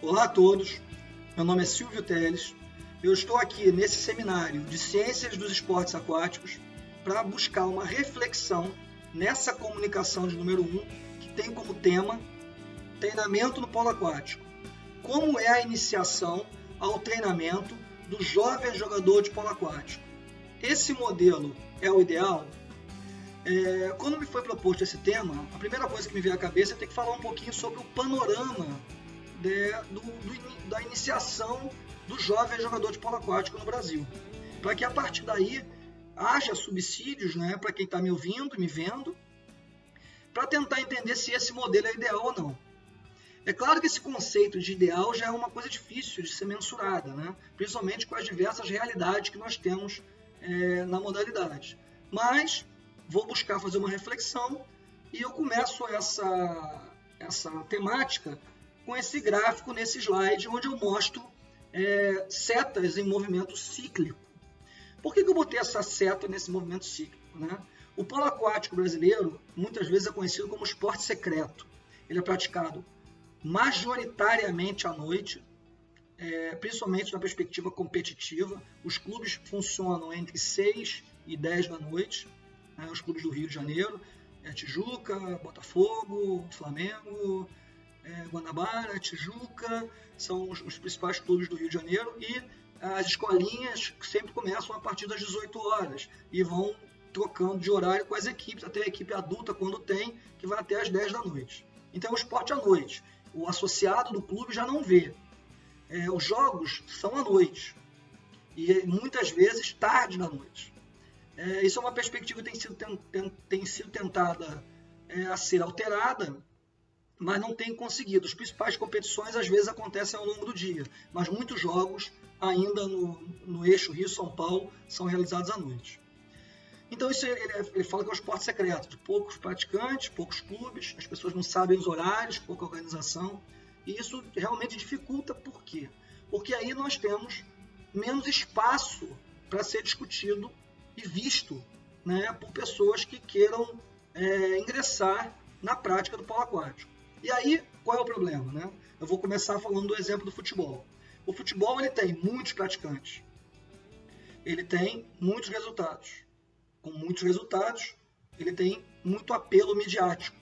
Olá a todos, meu nome é Silvio Teles, eu estou aqui nesse seminário de Ciências dos Esportes Aquáticos para buscar uma reflexão nessa comunicação de número 1, que tem como tema treinamento no polo aquático. Como é a iniciação ao treinamento do jovem jogador de polo aquático? Esse modelo é o ideal? Quando me foi proposto esse tema, a primeira coisa que me veio à cabeça é ter que falar um pouquinho sobre o panorama da iniciação do jovem jogador de polo aquático no Brasil, para que a partir daí haja subsídios, né, para quem está me ouvindo, me vendo, para tentar entender se esse modelo é ideal ou não. É claro que esse conceito de ideal já é uma coisa difícil de ser mensurada, né, principalmente com as diversas realidades que nós temos na modalidade. Mas vou buscar fazer uma reflexão e eu começo essa temática com esse gráfico nesse slide, onde eu mostro setas em movimento cíclico. Por que eu botei essa seta nesse movimento cíclico, né? O polo aquático brasileiro, muitas vezes, é conhecido como esporte secreto. Ele é praticado majoritariamente à noite, principalmente na perspectiva competitiva. Os clubes funcionam entre 6 e 10 da noite, né? Os clubes do Rio de Janeiro, Tijuca, Botafogo, Flamengo, Guanabara, Tijuca, são os principais clubes do Rio de Janeiro, e as escolinhas sempre começam a partir das 18 horas e vão trocando de horário com as equipes, até a equipe adulta, quando tem, que vai até as 10 da noite. Então é o esporte à noite. O associado do clube já não vê. Os jogos são à noite e muitas vezes tarde da noite. Isso é uma perspectiva que tem sido tentada a ser alterada, mas não tem conseguido. As principais competições às vezes acontecem ao longo do dia, mas muitos jogos ainda no eixo Rio-São Paulo são realizados à noite. Então isso ele fala que é um esporte secreto, de poucos praticantes, poucos clubes, as pessoas não sabem os horários, pouca organização, e isso realmente dificulta. Por quê? Porque aí nós temos menos espaço para ser discutido e visto, né, por pessoas que queiram ingressar na prática do polo aquático. E aí, qual é o problema, né? Eu vou começar falando do exemplo do futebol. O futebol ele tem muitos praticantes, ele tem muitos resultados. Com muitos resultados, ele tem muito apelo midiático.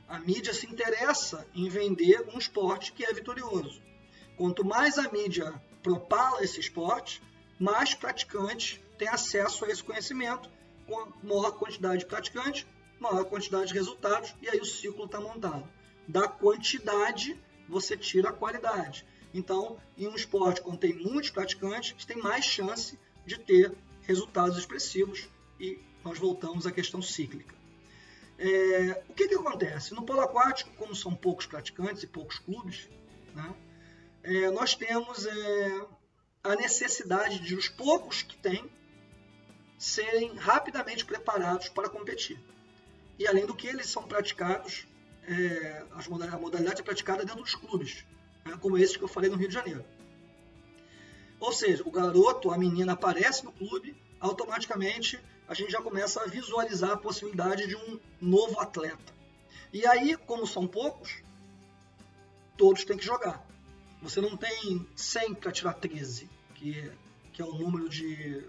A mídia se interessa em vender um esporte que é vitorioso. Quanto mais a mídia propala esse esporte, mais praticantes têm acesso a esse conhecimento. Com a maior quantidade de praticantes, maior quantidade de resultados, e aí o ciclo está montado. Da quantidade, você tira a qualidade. Então, em um esporte quando tem muitos praticantes, você tem mais chance de ter resultados expressivos, e nós voltamos à questão cíclica. O que acontece? No polo aquático, como são poucos praticantes e poucos clubes, né, nós temos a necessidade de os poucos que tem serem rapidamente preparados para competir. E além do que, eles são praticados, a modalidade é praticada dentro dos clubes, né, como esse que eu falei no Rio de Janeiro. Ou seja, o garoto, a menina aparece no clube, automaticamente a gente já começa a visualizar a possibilidade de um novo atleta. E aí, como são poucos, todos têm que jogar. Você não tem 100 para tirar 13, que é o número de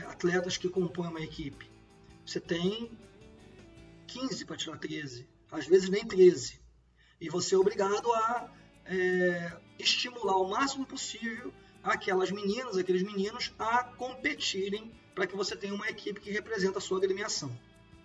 atletas que compõem uma equipe. Você tem 15 para tirar 13, às vezes nem 13. E você é obrigado a estimular o máximo possível aquelas meninas, aqueles meninos a competirem para que você tenha uma equipe que representa a sua agremiação.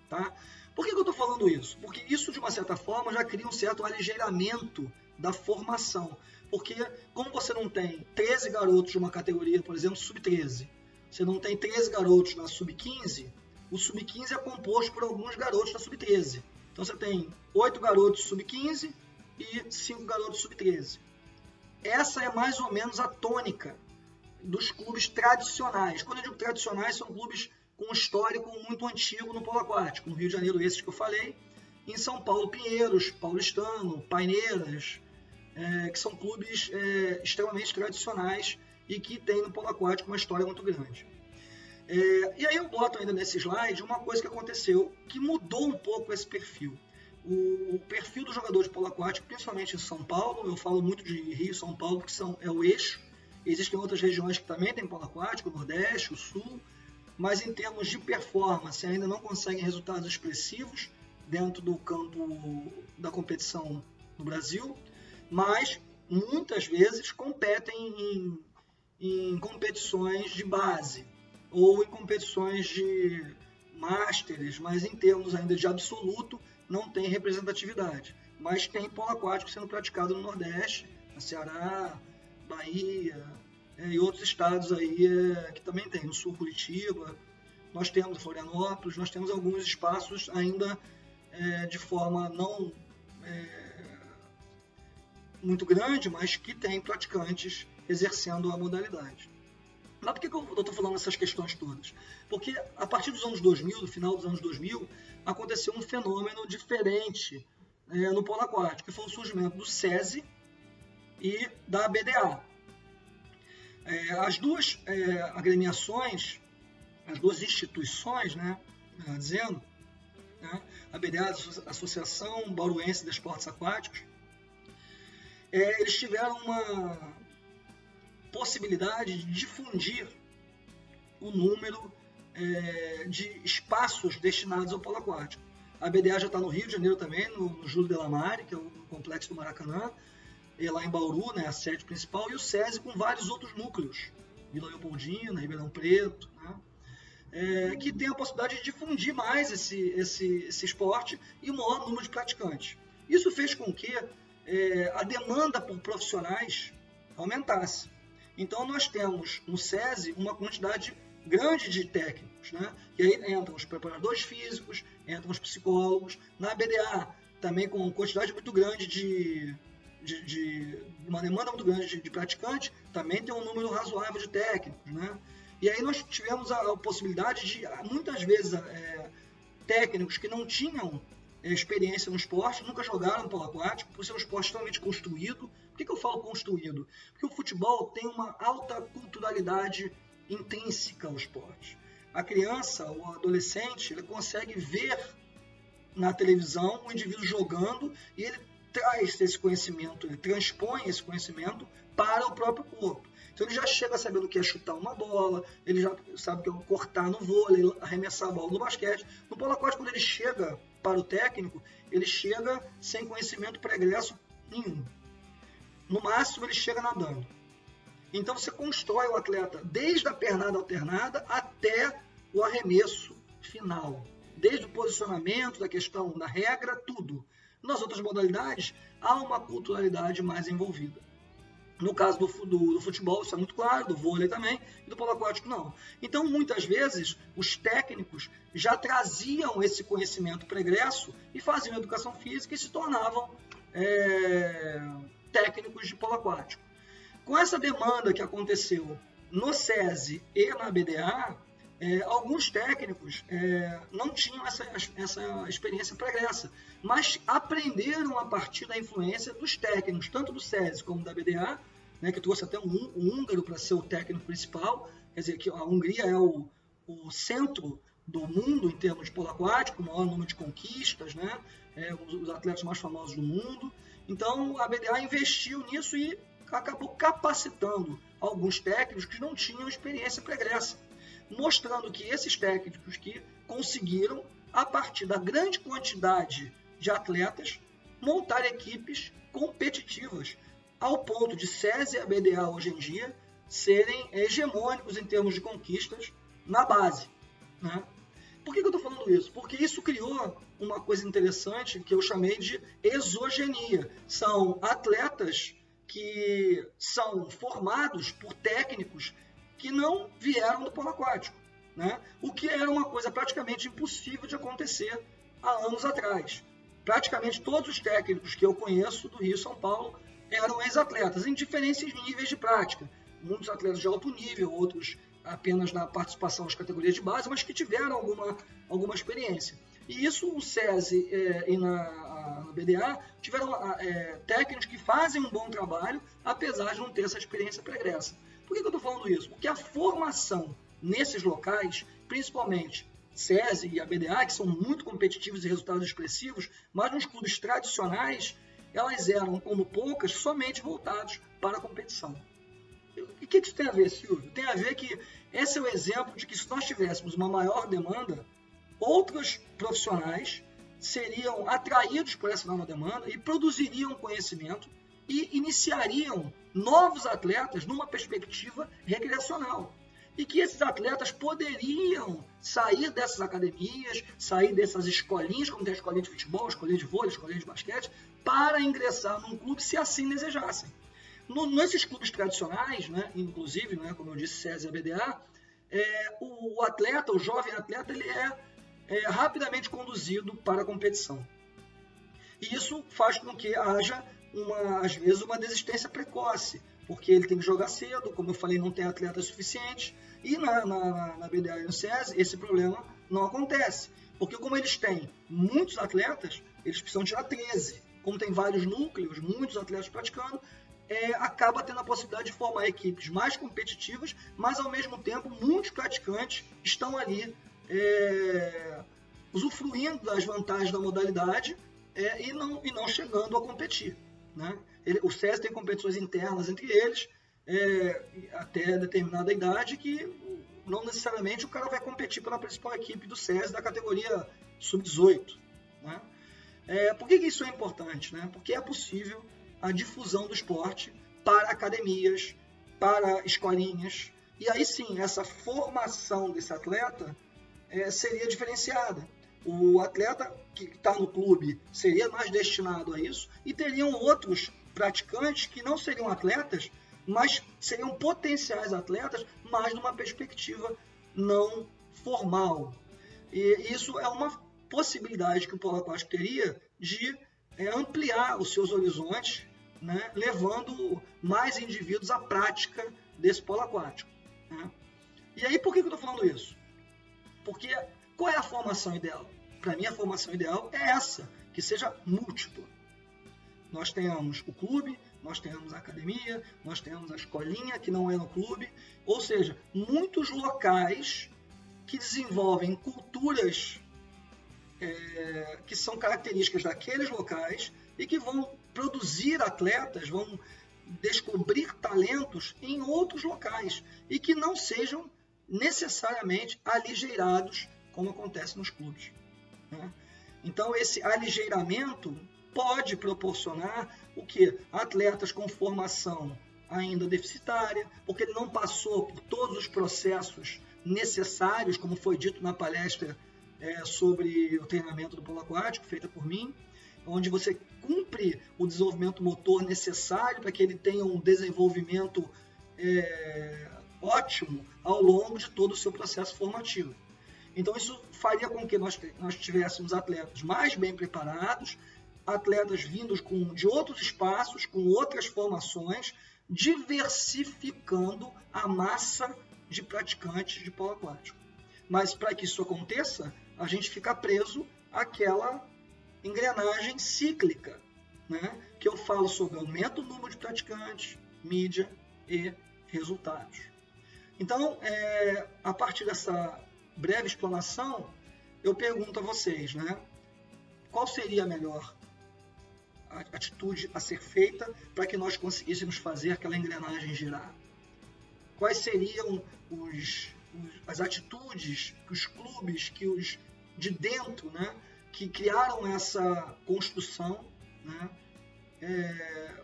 Tá? Por que eu estou falando isso? Porque isso, de uma certa forma, já cria um certo aligeiramento da formação. Porque como você não tem 13 garotos de uma categoria, por exemplo, sub-13, você não tem 13 garotos na sub-15, o sub-15 é composto por alguns garotos da sub-13. Então você tem 8 garotos sub-15 e 5 garotos sub-13. Essa é mais ou menos a tônica dos clubes tradicionais. Quando eu digo tradicionais, são clubes com um histórico muito antigo no polo aquático. No Rio de Janeiro, esses que eu falei. Em São Paulo, Pinheiros, Paulistano, Paineiras, que são clubes extremamente tradicionais e que têm no polo aquático uma história muito grande. E aí eu boto ainda nesse slide uma coisa que aconteceu, que mudou um pouco esse perfil. o perfil do jogador de polo aquático, principalmente em São Paulo, eu falo muito de Rio e São Paulo, porque é o eixo. Existem outras regiões que também têm polo aquático, o Nordeste, o Sul, mas em termos de performance ainda não conseguem resultados expressivos dentro do campo da competição no Brasil, mas muitas vezes competem em competições de base ou em competições de Masters, mas em termos ainda de absoluto não tem representatividade. Mas tem polo aquático sendo praticado no Nordeste, no Ceará, Bahia e outros estados aí que também tem, no Sul, Curitiba. Nós temos Florianópolis, nós temos alguns espaços ainda de forma não muito grande, mas que tem praticantes exercendo a modalidade. Mas por que eu estou falando essas questões todas? Porque a partir dos anos 2000, do final dos anos 2000, aconteceu um fenômeno diferente no polo aquático, que foi o surgimento do SESI e da ABDA. As duas agremiações, as duas instituições, dizendo, a ABDA, a Associação Bauruense de Esportes Aquáticos, eles tiveram uma possibilidade de difundir o número de espaços destinados ao polo aquático. A BDA já está no Rio de Janeiro também, no Júlio Delamare, que é o complexo do Maracanã, e lá em Bauru, a sede principal, e o SESI com vários outros núcleos, Vila Leopoldina, Ribeirão Preto, que tem a possibilidade de difundir mais esse esporte e o maior número de praticantes. Isso fez com que a demanda por profissionais aumentasse. Então, nós temos no SESI uma quantidade grande de técnicos, E aí entram os preparadores físicos, entram os psicólogos. Na BDA, também com uma quantidade muito grande uma demanda muito grande de praticantes, também tem um número razoável de técnicos, E aí nós tivemos a possibilidade de, muitas vezes, técnicos que não tinham experiência no esporte, nunca jogaram no polo aquático, por ser um esporte extremamente construído. Por que eu falo construído? Porque o futebol tem uma alta culturalidade intrínseca ao esporte. A criança, o adolescente, ele consegue ver na televisão o indivíduo jogando e ele traz esse conhecimento, ele transpõe esse conhecimento para o próprio corpo. Então ele já chega sabendo o que é chutar uma bola, ele já sabe o que é cortar no vôlei, arremessar a bola no basquete. No polo aquático, quando ele chega para o técnico, ele chega sem conhecimento pregresso nenhum. No máximo, ele chega nadando. Então, você constrói o atleta desde a pernada alternada até o arremesso final. Desde o posicionamento, da questão da regra, tudo. Nas outras modalidades, há uma culturalidade mais envolvida. No caso do futebol, isso é muito claro, do vôlei também, e do polo aquático não. Então, muitas vezes, os técnicos já traziam esse conhecimento pregresso e faziam educação física e se tornavam técnicos de polo aquático. Com essa demanda que aconteceu no SESI e na BDA, alguns técnicos não tinham essa experiência pregressa, mas aprenderam a partir da influência dos técnicos, tanto do SESI como da BDA, que trouxe até um húngaro para ser o técnico principal. Quer dizer, que a Hungria é o centro do mundo em termos de polo aquático, o maior número de conquistas, os atletas mais famosos do mundo. Então, a BDA investiu nisso e acabou capacitando alguns técnicos que não tinham experiência pregressa, mostrando que esses técnicos que conseguiram, a partir da grande quantidade de atletas, montar equipes competitivas, ao ponto de SESI e a BDA hoje em dia serem hegemônicos em termos de conquistas na base. Por que eu estou falando isso? Porque isso criou uma coisa interessante que eu chamei de exogenia. São atletas que são formados por técnicos que não vieram do polo aquático, o que era uma coisa praticamente impossível de acontecer há anos atrás. Praticamente todos os técnicos que eu conheço do Rio e São Paulo eram ex-atletas, em diferentes níveis de prática. Muitos atletas de alto nível, outros apenas na participação nas categorias de base, mas que tiveram alguma experiência. E isso o SESI e na BDA tiveram técnicos que fazem um bom trabalho, apesar de não ter essa experiência pregressa. Por que eu estou falando isso? Porque a formação nesses locais, principalmente SESI e a BDA, que são muito competitivos e resultados expressivos, mas nos clubes tradicionais, elas eram, como poucas, somente voltados para a competição. E o que isso tem a ver, Silvio? Tem a ver que esse é o exemplo de que se nós tivéssemos uma maior demanda, outros profissionais seriam atraídos por essa nova demanda e produziriam conhecimento e iniciariam novos atletas numa perspectiva recreacional. E que esses atletas poderiam sair dessas academias, sair dessas escolinhas, como tem a escolinha de futebol, a escolinha de vôlei, a escolinha de basquete, para ingressar num clube se assim desejassem. Nesses clubes tradicionais, né, inclusive, né, como eu disse, SESI e a BDA, o atleta, o jovem atleta, ele é rapidamente conduzido para a competição. E isso faz com que haja, às vezes, uma desistência precoce, porque ele tem que jogar cedo, como eu falei, não tem atleta suficiente, e na BDA e no SESI esse problema não acontece, porque como eles têm muitos atletas, eles precisam tirar 13, como tem vários núcleos, muitos atletas praticando, acaba tendo a possibilidade de formar equipes mais competitivas, mas ao mesmo tempo muitos praticantes estão ali usufruindo das vantagens da modalidade e não chegando a competir, né? O SESI tem competições internas entre eles, até determinada idade, que não necessariamente o cara vai competir pela principal equipe do SESI da categoria sub-18. Né? Por que isso é importante? Né? Porque é possível a difusão do esporte para academias, para escolinhas, e aí sim, essa formação desse atleta seria diferenciada. O atleta que está no clube seria mais destinado a isso, e teriam outros praticantes que não seriam atletas, mas seriam potenciais atletas, mas numa perspectiva não formal. E isso é uma possibilidade que o polo aquático teria de ampliar os seus horizontes, né, levando mais indivíduos à prática desse polo aquático. Né? E aí, por que eu estou falando isso? Porque qual é a formação ideal? Para mim, a formação ideal é essa, que seja múltipla. Nós tenhamos o clube, nós tenhamos a academia, nós tenhamos a escolinha, que não é no clube, ou seja, muitos locais que desenvolvem culturas que são características daqueles locais e que vão produzir atletas, vão descobrir talentos em outros locais e que não sejam necessariamente aligeirados, como acontece nos clubes. Né? Então, esse aligeiramento pode proporcionar o quê? Atletas com formação ainda deficitária, porque ele não passou por todos os processos necessários, como foi dito na palestra sobre o treinamento do polo aquático, feita por mim, onde você cumpre o desenvolvimento motor necessário para que ele tenha um desenvolvimento ótimo ao longo de todo o seu processo formativo. Então, isso faria com que nós tivéssemos atletas mais bem preparados, atletas vindos de outros espaços, com outras formações, diversificando a massa de praticantes de polo aquático. Mas, para que isso aconteça, a gente fica preso àquela engrenagem cíclica, né? Que eu falo sobre aumento do número de praticantes, mídia e resultados. Então, a partir dessa breve explanação, eu pergunto a vocês, né? Qual seria a melhor atitude a ser feita para que nós conseguíssemos fazer aquela engrenagem girar? Quais seriam as atitudes que os clubes, que os de dentro, né, que criaram essa construção, né,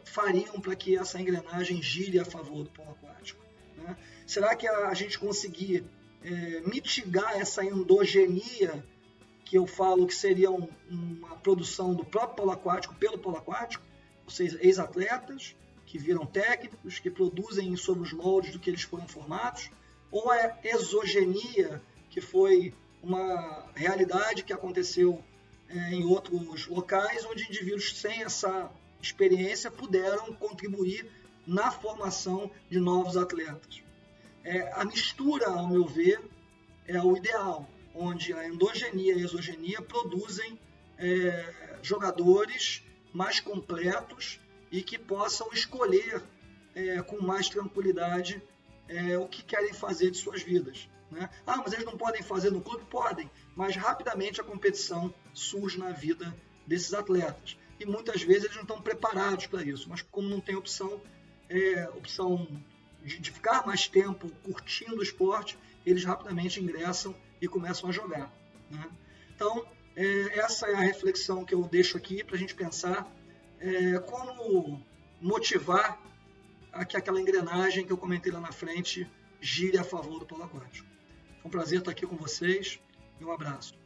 fariam para que essa engrenagem gire a favor do polo aquático? Né? Será que a gente conseguir mitigar essa endogenia que eu falo que seria uma produção do próprio polo aquático pelo polo aquático, ou seja, ex-atletas que viram técnicos, que produzem sob os moldes do que eles foram formados, ou a exogenia, que foi uma realidade que aconteceu em outros locais, onde indivíduos sem essa experiência puderam contribuir na formação de novos atletas. A mistura, ao meu ver, é o ideal, onde a endogenia e a exogenia produzem jogadores mais completos e que possam escolher com mais tranquilidade o que querem fazer de suas vidas. né? Ah, mas eles não podem fazer no clube? Podem, mas rapidamente a competição surge na vida desses atletas. E muitas vezes eles não estão preparados para isso, mas como não tem opção de ficar mais tempo curtindo o esporte, eles rapidamente ingressam e começam a jogar, né? Então, essa é a reflexão que eu deixo aqui para a gente pensar como motivar a que aquela engrenagem que eu comentei lá na frente gire a favor do polo aquático. Foi um prazer estar aqui com vocês e um abraço.